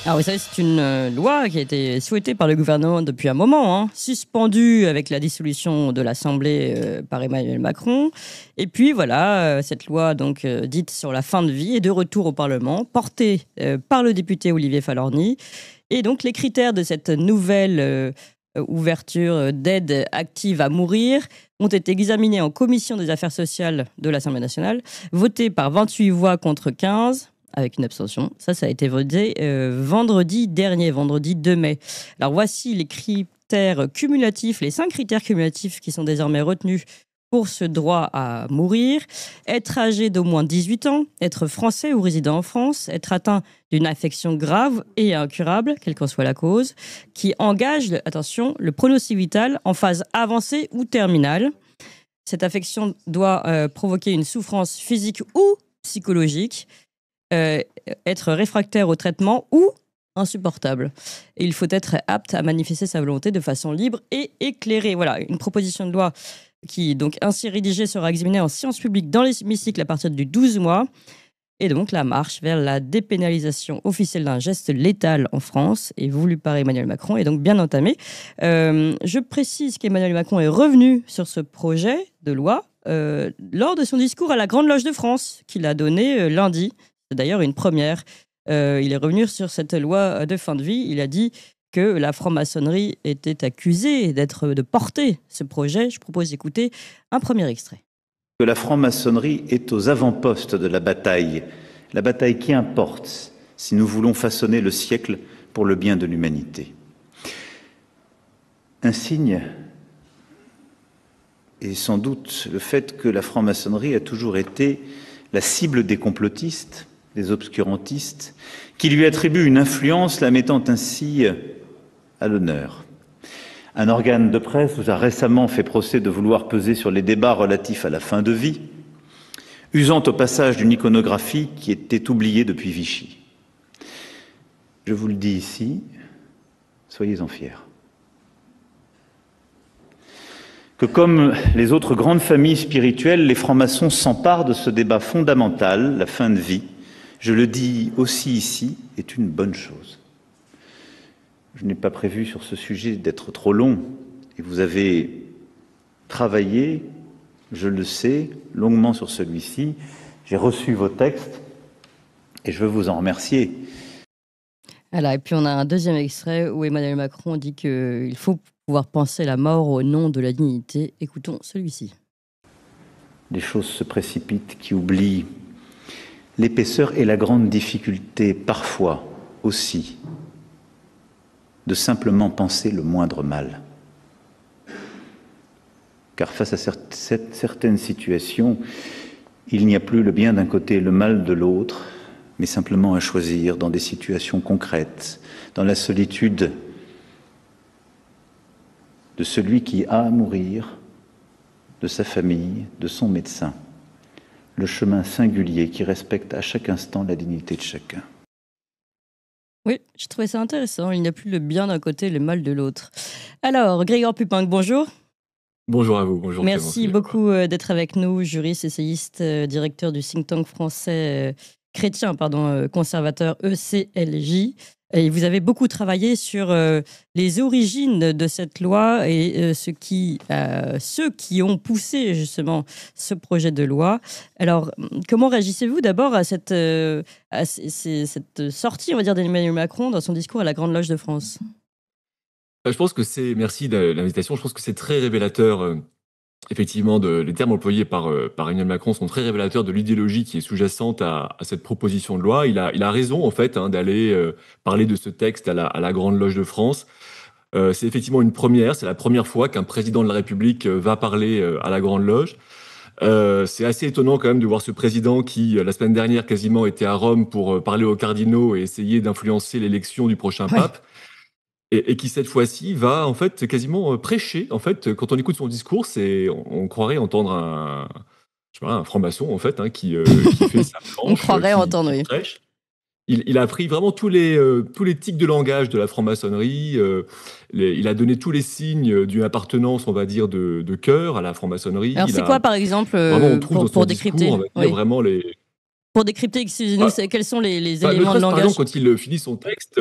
Alors vous savez, c'est une loi qui a été souhaitée par le gouvernement depuis un moment, hein, suspendue avec la dissolution de l'Assemblée par Emmanuel Macron. Et puis voilà, cette loi donc dite sur la fin de vie est de retour au Parlement, portée par le député Olivier Falorni. Et donc les critères de cette nouvelle ouverture d'aide active à mourir ont été examinés en commission des affaires sociales de l'Assemblée nationale, votés par 28 voix contre 15. Avec une abstention. Ça a été voté vendredi dernier, vendredi 2 mai. Alors voici les critères cumulatifs, les 5 critères cumulatifs qui sont désormais retenus pour ce droit à mourir. Être âgé d'au moins 18 ans, être français ou résident en France, être atteint d'une affection grave et incurable, quelle qu'en soit la cause, qui engage, attention, le pronostic vital en phase avancée ou terminale. Cette affection doit provoquer une souffrance physique ou psychologique, être réfractaire au traitement ou insupportable. Et il faut être apte à manifester sa volonté de façon libre et éclairée. Voilà, une proposition de loi qui, donc ainsi rédigée, sera examinée en séance publique dans l'hémicycle à partir du 12 mois. Et donc, la marche vers la dépénalisation officielle d'un geste létal en France est voulue par Emmanuel Macron et donc bien entamée. Je précise qu'Emmanuel Macron est revenu sur ce projet de loi lors de son discours à la Grande Loge de France qu'il a donné lundi. C'est d'ailleurs une première. Il est revenu sur cette loi de fin de vie. Il a dit que la franc-maçonnerie était accusée de porter ce projet. Je propose d'écouter un premier extrait. Que la franc-maçonnerie est aux avant-postes de la bataille qui importe si nous voulons façonner le siècle pour le bien de l'humanité. Un signe est sans doute le fait que la franc-maçonnerie a toujours été la cible des complotistes, des obscurantistes, qui lui attribuent une influence, la mettant ainsi à l'honneur. Un organe de presse vous a récemment fait procès de vouloir peser sur les débats relatifs à la fin de vie, usant au passage d'une iconographie qui était oubliée depuis Vichy. Je vous le dis ici, soyez-en fiers. Que comme les autres grandes familles spirituelles, les francs-maçons s'emparent de ce débat fondamental, la fin de vie, je le dis aussi ici, est une bonne chose. Je n'ai pas prévu sur ce sujet d'être trop long, et vous avez travaillé, je le sais, longuement sur celui-ci. J'ai reçu vos textes, et je veux vous en remercier. Voilà, et puis on a un deuxième extrait où Emmanuel Macron dit qu'il faut pouvoir penser la mort au nom de la dignité. Écoutons celui-ci. Les choses se précipitent qui oublient l'épaisseur et la grande difficulté, parfois aussi, de simplement penser le moindre mal. Car face à certaines situations, il n'y a plus le bien d'un côté et le mal de l'autre, mais simplement à choisir dans des situations concrètes, dans la solitude de celui qui a à mourir, de sa famille, de son médecin. Le chemin singulier qui respecte à chaque instant la dignité de chacun. Oui, j'ai trouvé ça intéressant. Il n'y a plus le bien d'un côté et le mal de l'autre. Alors, Grégoire Pupinck, bonjour. Bonjour à vous, bonjour. Merci beaucoup d'être avec nous, juriste, essayiste, directeur du think tank français conservateur ECLJ. Et vous avez beaucoup travaillé sur les origines de cette loi et ceux qui ont poussé justement ce projet de loi. Alors, comment réagissez-vous d'abord à cette sortie, on va dire, d'Emmanuel Macron dans son discours à la Grande Loge de France ? Je pense que merci de l'invitation. Je pense que c'est très révélateur. Effectivement, les termes employés par Emmanuel Macron sont très révélateurs de l'idéologie qui est sous-jacente à cette proposition de loi. Il a raison, en fait, d'aller parler de ce texte à la Grande Loge de France. C'est effectivement une première. C'est la première fois qu'un président de la République va parler à la Grande Loge. C'est assez étonnant quand même de voir ce président qui, la semaine dernière, quasiment était à Rome pour parler aux cardinaux et essayer d'influencer l'élection du prochain pape. Et qui, cette fois-ci, va en fait quasiment prêcher. En fait, quand on écoute son discours, on croirait entendre un franc-maçon, en fait, qui fait sa planche. On croirait entendre, oui. Prêche. Il a pris vraiment tous les tics de langage de la franc-maçonnerie. Il a donné tous les signes d'une appartenance, on va dire, de cœur à la franc-maçonnerie. Alors, c'est quoi, par exemple, vraiment, on trouve pour décrypter discours, on va dire, vraiment les... Pour décrypter, excusez-nous, quels sont les Ne éléments de serait-ce, par langage? exemple, quand il finit son texte,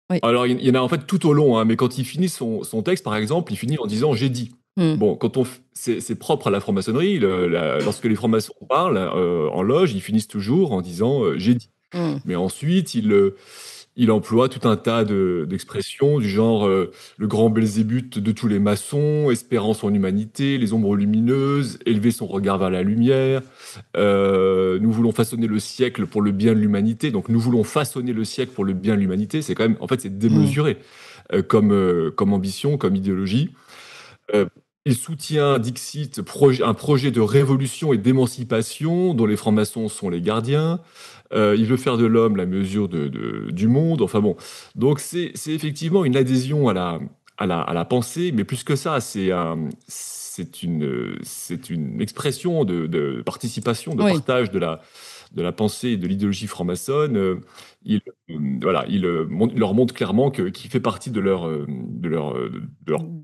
Oui. alors il y en a en fait tout au long, hein, mais quand il finit son texte, par exemple, il finit en disant j'ai dit. Bon, c'est propre à la franc-maçonnerie. Lorsque les francs-maçons parlent en loge, ils finissent toujours en disant j'ai dit. Mais ensuite, il emploie tout un tas d'expressions du genre le grand Belzébuth de tous les maçons, espérance en humanité, les ombres lumineuses, élever son regard vers la lumière. Nous voulons façonner le siècle pour le bien de l'humanité. Donc, nous voulons façonner le siècle pour le bien de l'humanité. C'est quand même, en fait, c'est démesuré comme ambition, comme idéologie. Il soutient, Dixit, un projet de révolution et d'émancipation dont les francs-maçons sont les gardiens. Il veut faire de l'homme la mesure du monde. Enfin bon, donc c'est effectivement une adhésion à la pensée, mais plus que ça, c'est une expression de participation, de partage de la pensée et de l'idéologie franc-maçonne. Il leur montre clairement qu'il fait partie de leur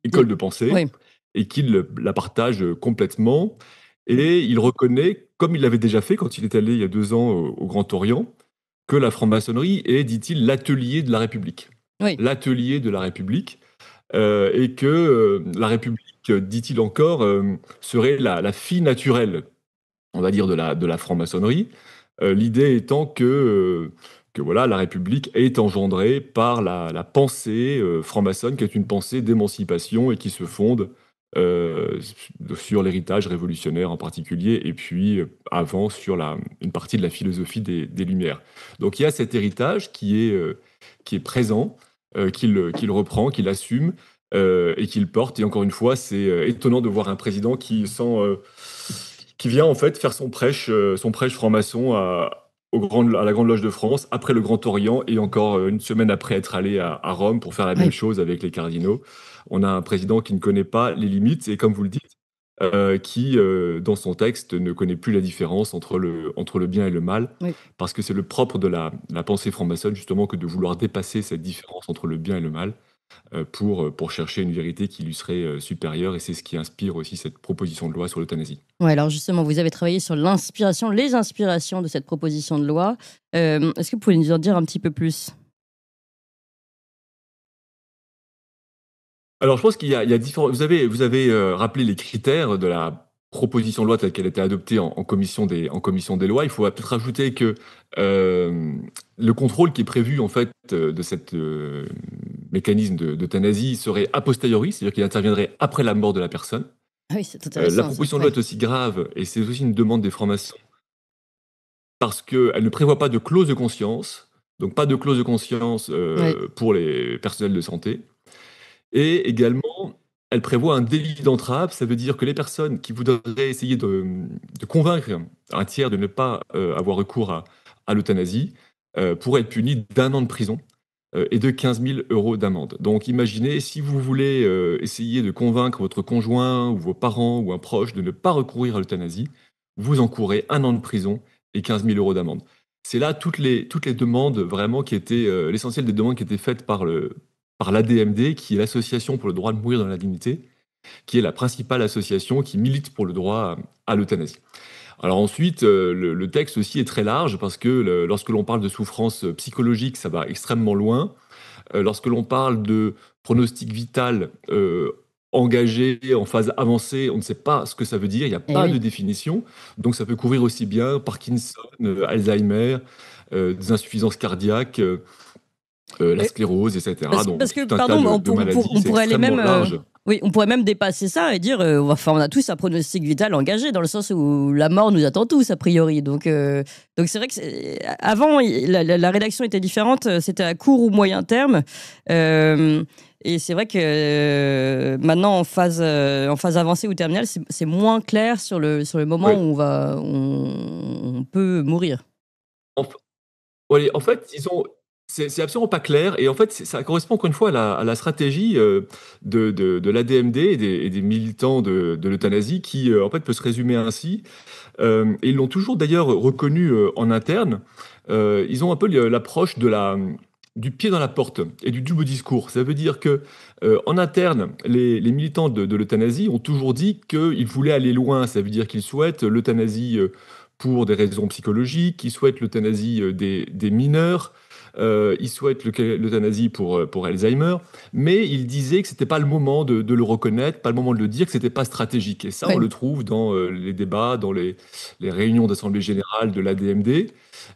école de pensée. Oui. Et qu'il la partage complètement. Et il reconnaît, comme il l'avait déjà fait quand il est allé il y a 2 ans au Grand Orient, que la franc-maçonnerie est, dit-il, l'atelier de la République. Oui. L'atelier de la République. Et que la République, dit-il encore, serait la fille naturelle, on va dire, de la franc-maçonnerie. L'idée étant que voilà, la République est engendrée par la pensée franc-maçonne, qui est une pensée d'émancipation et qui se fonde sur l'héritage révolutionnaire en particulier, et puis avant sur une partie de la philosophie des Lumières. Donc il y a cet héritage qui est présent, qu'il reprend, qu'il assume et qu'il porte. Et encore une fois, c'est étonnant de voir un président qui vient en fait faire son prêche franc-maçon à la Grande Loge de France, après le Grand Orient, et encore une semaine après être allé à Rome pour faire la même chose avec les cardinaux. On a un président qui ne connaît pas les limites, et comme vous le dites, qui, dans son texte, ne connaît plus la différence entre le bien et le mal, parce que c'est le propre de la pensée franc-maçonne, justement, que de vouloir dépasser cette différence entre le bien et le mal, pour chercher une vérité qui lui serait supérieure, et c'est ce qui inspire aussi cette proposition de loi sur l'euthanasie. Ouais, alors justement, vous avez travaillé sur les inspirations de cette proposition de loi. Est-ce que vous pouvez nous en dire un petit peu plus? Alors, je pense qu'il y a différents. Vous avez rappelé les critères de la proposition de loi telle qu'elle a été adoptée en commission des lois. Il faut peut-être rajouter que le contrôle qui est prévu en fait de cette mécanisme d'euthanasie serait a posteriori, c'est-à-dire qu'il interviendrait après la mort de la personne. Ah oui, c'est intéressant. La proposition de loi est aussi grave, et c'est aussi une demande des francs-maçons, parce qu'elle ne prévoit pas de clause de conscience, donc pas de clause de conscience pour les personnels de santé. Et également, elle prévoit un délit d'entrave. Ça veut dire que les personnes qui voudraient essayer de convaincre un tiers de ne pas avoir recours à l'euthanasie pourraient être punies d'1 an de prison et de 15 000 € d'amende. Donc imaginez, si vous voulez essayer de convaincre votre conjoint ou vos parents ou un proche de ne pas recourir à l'euthanasie, vous encourez 1 an de prison et 15 000 € d'amende. C'est là toutes les demandes vraiment qui étaient, l'essentiel des demandes qui étaient faites par l'ADMD, qui est l'Association pour le droit de mourir dans la dignité, qui est la principale association qui milite pour le droit à l'euthanasie. Alors ensuite, le texte aussi est très large, parce que lorsque l'on parle de souffrance psychologique, ça va extrêmement loin. Lorsque l'on parle de pronostic vital engagé en phase avancée, on ne sait pas ce que ça veut dire, il n'y a pas de définition. Donc ça peut couvrir aussi bien Parkinson, Alzheimer, des insuffisances cardiaques, la sclérose, etc. Parce que, pardon, on pourrait aller même... Oui, on pourrait même dépasser ça et dire, on a tous un pronostic vital engagé, dans le sens où la mort nous attend tous, a priori. Donc c'est vrai que avant, la rédaction était différente, c'était à court ou moyen terme. Et c'est vrai que maintenant, en phase avancée ou terminale, c'est moins clair sur le moment où on peut mourir. En fait, c'est absolument pas clair, et en fait, ça correspond encore une fois à la stratégie de l'ADMD et des militants de l'euthanasie, qui en fait peut se résumer ainsi. Et ils l'ont toujours d'ailleurs reconnu en interne. Ils ont un peu l'approche de du pied dans la porte et du double discours. Ça veut dire que en interne, les militants de l'euthanasie ont toujours dit qu'ils voulaient aller loin. Ça veut dire qu'ils souhaitent l'euthanasie pour des raisons psychologiques, qu'ils souhaitent l'euthanasie des mineurs, ils souhaitent l'euthanasie pour Alzheimer, mais ils disaient que c'était pas le moment de le reconnaître, pas le moment de le dire, que c'était pas stratégique. Et ça, on Oui. le trouve dans les débats, dans les réunions d'Assemblée générale de l'ADMD.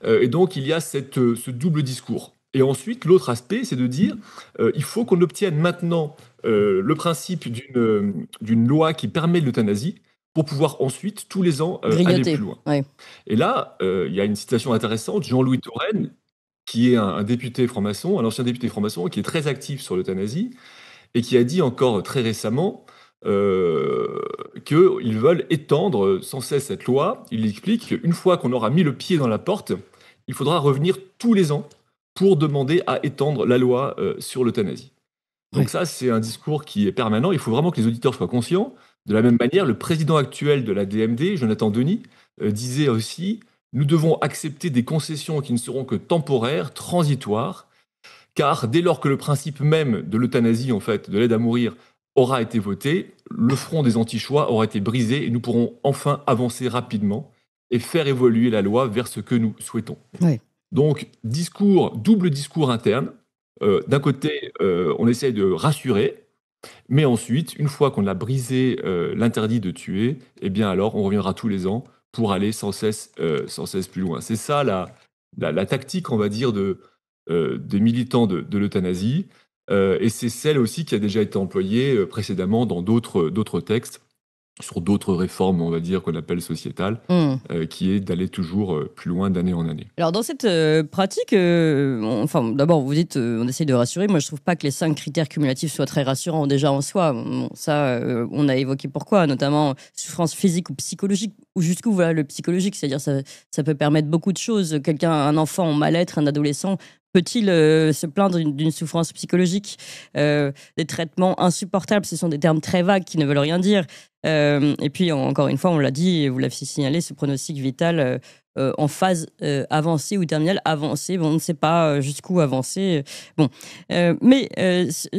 Et donc, il y a ce double discours. Et ensuite, l'autre aspect, c'est de dire il faut qu'on obtienne maintenant le principe d'une loi qui permet l'euthanasie pour pouvoir ensuite, tous les ans, aller Grignoter. plus loin. Ouais. Et là, il y a une citation intéressante, Jean-Louis Touraine, qui est un député franc-maçon, un ancien député franc-maçon, qui est très actif sur l'euthanasie, et qui a dit encore très récemment qu'ils veulent étendre sans cesse cette loi. Il explique qu'une fois qu'on aura mis le pied dans la porte, il faudra revenir tous les ans pour demander à étendre la loi sur l'euthanasie. Donc Ouais. ça, c'est un discours qui est permanent. Il faut vraiment que les auditeurs soient conscients. De la même manière, le président actuel de la DMD, Jonathan Denis, disait aussi « Nous devons accepter des concessions qui ne seront que temporaires, transitoires, car dès lors que le principe même de l'euthanasie, en fait, de l'aide à mourir, aura été voté, le front des anti-choix aura été brisé et nous pourrons enfin avancer rapidement et faire évoluer la loi vers ce que nous souhaitons. » Ouais. Donc, double discours interne. D'un côté, on essaye de rassurer, mais ensuite, une fois qu'on a brisé l'interdit de tuer, eh bien alors, on reviendra tous les ans pour aller sans cesse plus loin. C'est ça la tactique, on va dire, des militants de l'euthanasie, et c'est celle aussi qui a déjà été employée précédemment dans d'autres textes, sur d'autres réformes, on va dire, qu'on appelle sociétales, qui est d'aller toujours plus loin d'année en année. Alors dans cette pratique, d'abord vous dites on essaye de rassurer. Moi je trouve pas que les 5 critères cumulatifs soient très rassurants déjà en soi. Bon, ça, on a évoqué pourquoi, notamment souffrance physique ou psychologique, ou jusqu'où voilà le psychologique, c'est-à-dire ça peut permettre beaucoup de choses. Un enfant en mal-être, un adolescent, peut-il se plaindre d'une souffrance psychologique, des traitements insupportables, ce sont des termes très vagues qui ne veulent rien dire. Et puis, encore une fois, on l'a dit, et vous l'avez signalé, ce pronostic vital en phase avancée ou terminale avancée, bon, on ne sait pas jusqu'où avancer. Bon. Mais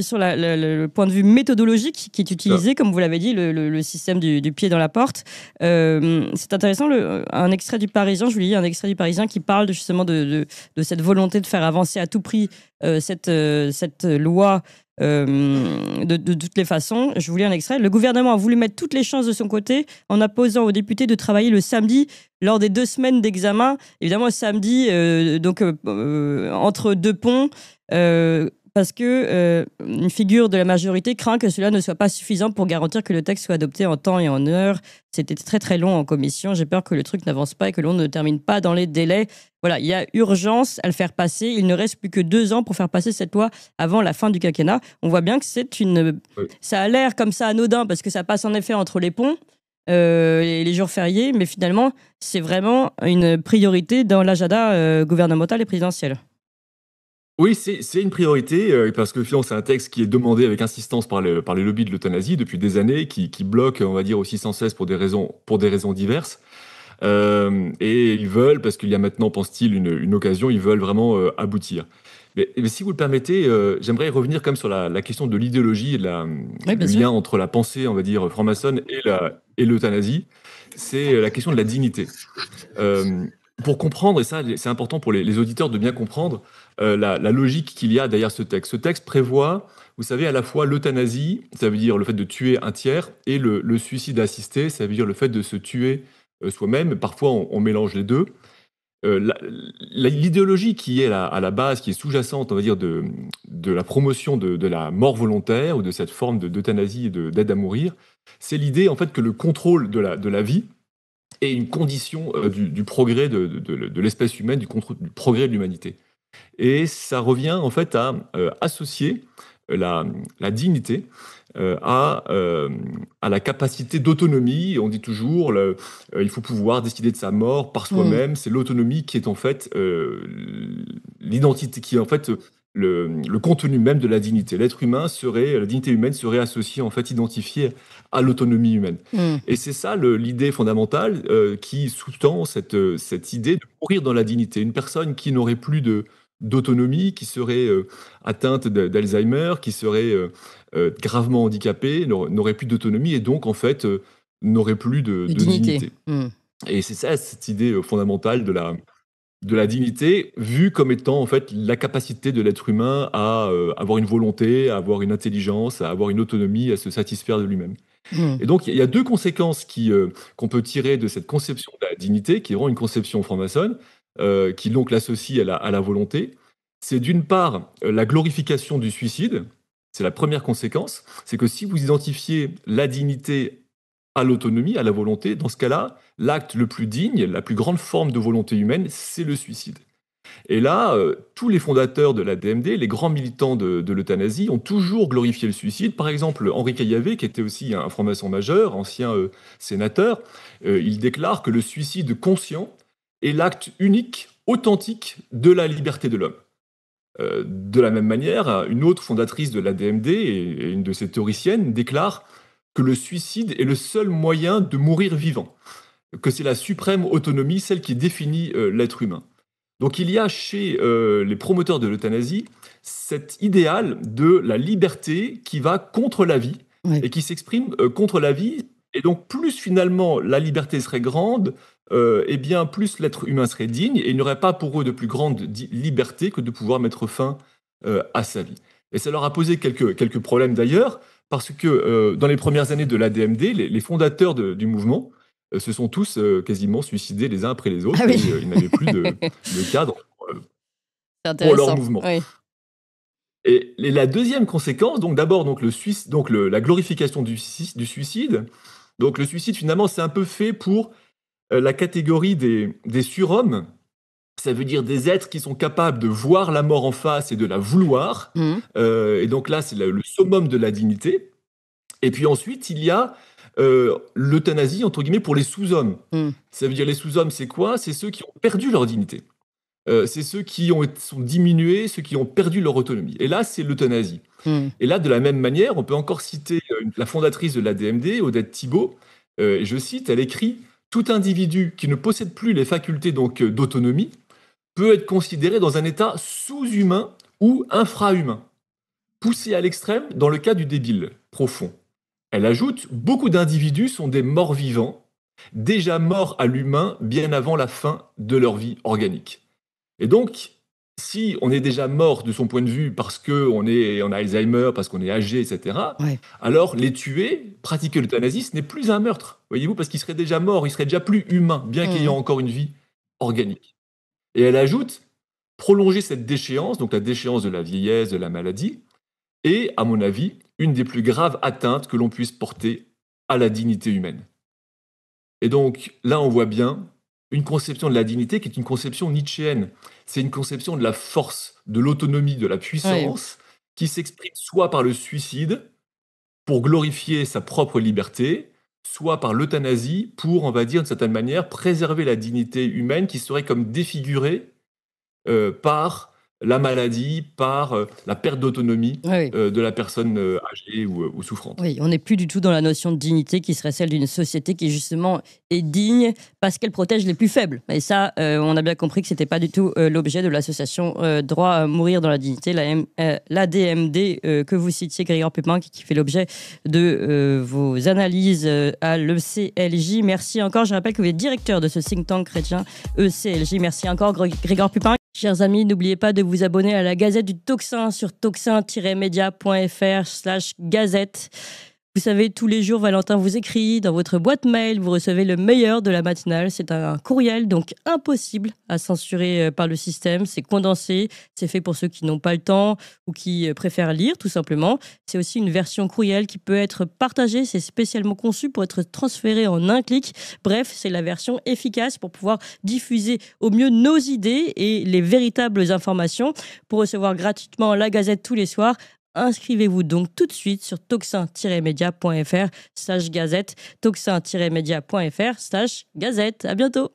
sur le point de vue méthodologique qui est utilisé, comme vous l'avez dit, le système du pied dans la porte, c'est intéressant, un extrait du Parisien, je vous lis un extrait du Parisien qui parle justement de cette volonté de faire avancer à tout prix cette loi de toutes les façons. Je vous lis un extrait. Le gouvernement a voulu mettre toutes les chances de son côté en imposant aux députés de travailler le samedi lors des 2 semaines d'examen. Évidemment, samedi, entre 2 ponts, parce que une figure de la majorité craint que cela ne soit pas suffisant pour garantir que le texte soit adopté en temps et en heure. C'était très très long en commission. J'ai peur que le truc n'avance pas et que l'on ne termine pas dans les délais. Voilà, il y a urgence à le faire passer. Il ne reste plus que 2 ans pour faire passer cette loi avant la fin du quinquennat. On voit bien que ça a l'air comme ça anodin parce que ça passe en effet entre les ponts. Les jours fériés, mais finalement, c'est vraiment une priorité dans l'agenda gouvernemental et présidentiel. Oui, c'est une priorité, parce que finalement, c'est un texte qui est demandé avec insistance par les lobbies de l'euthanasie depuis des années, qui bloquent, on va dire, aussi sans cesse pour des raisons diverses. Et ils veulent, parce qu'il y a maintenant, pense-t-il, une occasion, ils veulent vraiment aboutir. Mais si vous le permettez, j'aimerais revenir quand même sur la question de l'idéologie et le lien entre la pensée, on va dire, franc-maçonne et l'euthanasie. C'est la question de la dignité. Pour comprendre, et ça c'est important pour les auditeurs de bien comprendre la logique qu'il y a derrière ce texte. Ce texte prévoit, vous savez, à la fois l'euthanasie, ça veut dire le fait de tuer un tiers, et le suicide assisté, ça veut dire le fait de se tuer soi-même. Parfois on mélange les deux. L'idéologie qui est à la base, qui est sous-jacente, on va dire, de la promotion de la mort volontaire ou de cette forme d'euthanasie et d'aide à mourir, c'est l'idée en fait que le contrôle de la vie est une condition du progrès de l'espèce humaine, du progrès de l'humanité. Et ça revient en fait à associer la dignité à la capacité d'autonomie. On dit toujours il faut pouvoir décider de sa mort par soi-même. C'est l'autonomie qui est en fait l'identité, qui est en fait le contenu même de la dignité. La dignité humaine serait associée, en fait, identifiée à l'autonomie humaine. Et c'est ça l'idée fondamentale qui sous-tend cette idée de mourir dans la dignité. Une personne qui n'aurait plus d'autonomie, qui seraient atteintes d'Alzheimer, qui seraient gravement handicapées, n'auraient plus d'autonomie et donc, en fait, n'auraient plus de dignité. Et c'est ça, cette idée fondamentale de la dignité, vue comme étant, en fait, la capacité de l'être humain à avoir une volonté, à avoir une intelligence, à avoir une autonomie, à se satisfaire de lui-même. Et donc, il y a deux conséquences qu'on peut tirer de cette conception de la dignité, qui est vraiment une conception franc-maçonne, qui donc l'associe à la volonté. C'est d'une part la glorification du suicide. C'est la première conséquence. C'est que si vous identifiez la dignité à l'autonomie, à la volonté, dans ce cas-là, l'acte le plus digne, la plus grande forme de volonté humaine, c'est le suicide. Et là, tous les fondateurs de la DMD, les grands militants de l'euthanasie, ont toujours glorifié le suicide. Par exemple, Henri Caillavet, qui était aussi un franc-maçon majeur, ancien sénateur, il déclare que le suicide conscient est l'acte unique, authentique de la liberté de l'homme. De la même manière, une autre fondatrice de la DMD et une de ses théoriciennes déclare que le suicide est le seul moyen de mourir vivant, que c'est la suprême autonomie, celle qui définit l'être humain. Donc il y a chez les promoteurs de l'euthanasie cet idéal de la liberté qui va contre la vie et qui s'exprime contre la vie. Et donc plus finalement la liberté serait grande, eh bien plus l'être humain serait digne et il n'y aurait pas pour eux de plus grande liberté que de pouvoir mettre fin à sa vie. Et ça leur a posé quelques problèmes d'ailleurs, parce que dans les premières années de l'ADMD, les fondateurs du mouvement se sont tous quasiment suicidés les uns après les autres. Ah oui. Et ils n'avaient plus de cadre pour leur mouvement. Oui. Et la deuxième conséquence, donc d'abord la glorification du suicide. Donc le suicide, finalement, c'est un peu fait pour la catégorie des surhommes. Ça veut dire des êtres qui sont capables de voir la mort en face et de la vouloir. Et donc là, c'est le summum de la dignité. Et puis ensuite, il y a l'euthanasie, entre guillemets, pour les sous-hommes. Ça veut dire les sous-hommes, c'est quoi? C'est ceux qui ont perdu leur dignité. C'est ceux qui sont diminués, ceux qui ont perdu leur autonomie. Et là, c'est l'euthanasie. Et là, de la même manière, on peut encore citer la fondatrice de l'ADMD, Odette Thibault. Et je cite, elle écrit « Tout individu qui ne possède plus les facultés d'autonomie peut être considéré dans un état sous-humain ou infra-humain, poussé à l'extrême dans le cas du débile profond. » Elle ajoute « Beaucoup d'individus sont des morts vivants, déjà morts à l'humain bien avant la fin de leur vie organique. » Et donc, si on est déjà mort de son point de vue parce qu'on a Alzheimer, parce qu'on est âgé, etc., alors les tuer, pratiquer l'euthanasie, ce n'est plus un meurtre, voyez-vous, parce qu'il serait déjà mort, il serait déjà plus humain, bien qu'ayant encore une vie organique. Et elle ajoute, prolonger cette déchéance, donc la déchéance de la vieillesse, de la maladie, est, à mon avis, une des plus graves atteintes que l'on puisse porter à la dignité humaine. Et donc, là, on voit bien une conception de la dignité qui est une conception nietzschéenne. C'est une conception de la force, de l'autonomie, de la puissance, qui s'exprime soit par le suicide, pour glorifier sa propre liberté, soit par l'euthanasie, pour, on va dire, d'une certaine manière, préserver la dignité humaine qui serait comme défigurée par la maladie, par la perte d'autonomie de la personne âgée ou souffrante. Oui, on n'est plus du tout dans la notion de dignité qui serait celle d'une société qui justement est digne parce qu'elle protège les plus faibles. Et ça, on a bien compris que ce n'était pas du tout l'objet de l'association Droit à mourir dans la dignité, l'ADMD que vous citiez, Grégoire Pépin, qui fait l'objet de vos analyses à l'ECLJ. Merci encore. Je rappelle que vous êtes directeur de ce think tank chrétien ECLJ. Merci encore, Grégoire Pépin. Chers amis, n'oubliez pas de vous abonner à la Gazette du Tocsin sur tocsin-media.fr/gazette. Vous savez, tous les jours, Valentin vous écrit dans votre boîte mail, vous recevez le meilleur de la matinale. C'est un courriel, donc impossible à censurer par le système. C'est condensé, c'est fait pour ceux qui n'ont pas le temps ou qui préfèrent lire, tout simplement. C'est aussi une version courriel qui peut être partagée. C'est spécialement conçu pour être transféré en un clic. Bref, c'est la version efficace pour pouvoir diffuser au mieux nos idées et les véritables informations. Pour recevoir gratuitement la Gazette tous les soirs, inscrivez-vous donc tout de suite sur tocsin-media.fr/gazette, tocsin-media.fr/gazette. À bientôt.